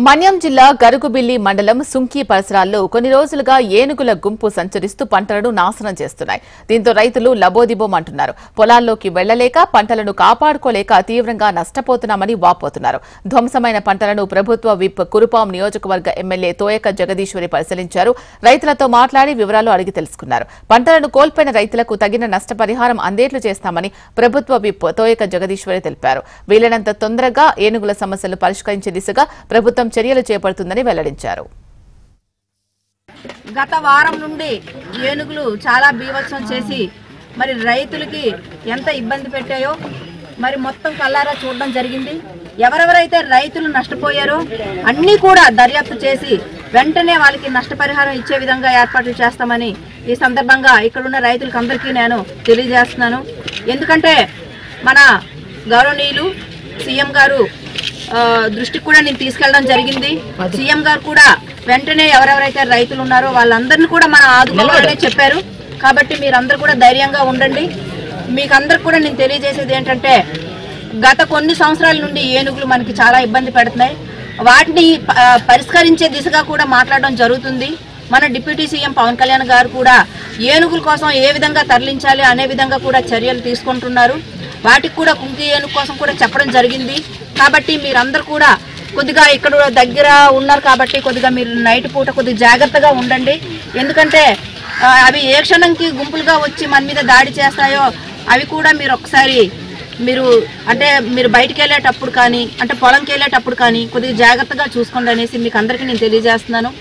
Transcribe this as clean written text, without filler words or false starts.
మన్యం జిల్లా గరుగుబిల్లి మండలం సుంకీ పరిసరాల్లో కొన్ని రోజులుగా ఏనుగుల గుంపు సంచరిస్తూ పంటలను నాశనం చేస్తున్నాయి. దీంతో రైతులు లబోదిబోమంటున్నారు. పొలాల్లోకి వెళ్లలేక పంటలను కాపాడుకోలేక తీవ్రంగా నష్టపోతున్నామని వాపోతున్నారు. ధ్వంసమైన పంటలను ప్రభుత్వ విప్ కురుపాం నియోజకవర్గ ఎమ్మెల్యే తోయక జగదీశ్వరి పరిశీలించారు. రైతులతో మాట్లాడి వివరాలు అడిగి తెలుసుకున్నారు. పంటలను కోల్పోయిన రైతులకు తగిన నష్టపరిహారం అందేట్లు చేస్తామని ప్రభుత్వ విప్ తోయక జగదీశ్వరి తెలిపారు. వీలైనంత తొందరగా ఏనుగుల సమస్యలు పరిష్కరించే దిశగా ప్రభుత్వం చర్యలు చేపడుతుందని వెల్లడించారు. గత వారం నుండి ఏనుగులు చాలా బీభత్సం చేసి మరి రైతులకి ఎంత ఇబ్బంది పెట్టాయో మరి మొత్తం కల్లారా చూడడం జరిగింది. ఎవరెవరైతే రైతులు నష్టపోయారో అన్నీ కూడా దర్యాప్తు చేసి వెంటనే వాళ్ళకి నష్టపరిహారం ఇచ్చే విధంగా ఏర్పాట్లు చేస్తామని ఈ సందర్భంగా ఇక్కడున్న రైతులకు అందరికీ నేను తెలియజేస్తున్నాను. ఎందుకంటే మన గౌరవనీయులు సీఎం గారు దృష్టికి కూడా నేను తీసుకెళ్ళడం జరిగింది. సీఎం గారు కూడా వెంటనే ఎవరెవరైతే రైతులు ఉన్నారో వాళ్ళందరినీ కూడా మనం ఆదుకోవాలనే చెప్పారు. కాబట్టి మీరందరూ కూడా ధైర్యంగా ఉండండి. మీకు అందరికి కూడా నేను తెలియజేసేది ఏంటంటే గత కొన్ని సంవత్సరాల నుండి ఏనుగులు మనకి చాలా ఇబ్బంది పెడుతున్నాయి. వాటిని పరిష్కరించే దిశగా కూడా మాట్లాడడం జరుగుతుంది. మన డిప్యూటీ సీఎం పవన్ కళ్యాణ్ గారు కూడా ఏనుగుల కోసం ఏ విధంగా తరలించాలి అనే విధంగా కూడా చర్యలు తీసుకుంటున్నారు. వాటికి కూడా కుంకి ఏనుగు కోసం కూడా చెప్పడం జరిగింది. కాబట్టి మీరందరూ కూడా కొద్దిగా ఇక్కడ దగ్గర ఉన్నారు కాబట్టి కొద్దిగా మీరు నైట్ పూట కొద్దిగా జాగ్రత్తగా ఉండండి. ఎందుకంటే అవి ఏ క్షణంకి గుంపులుగా వచ్చి మన మీద దాడి చేస్తాయో అవి కూడా మీరు ఒకసారి మీరు బయటికి వెళ్ళేటప్పుడు కానీ అంటే పొలంకి వెళ్ళేటప్పుడు కానీ కొద్దిగా జాగ్రత్తగా చూసుకోండి అనేసి మీకు అందరికీ నేను తెలియజేస్తున్నాను.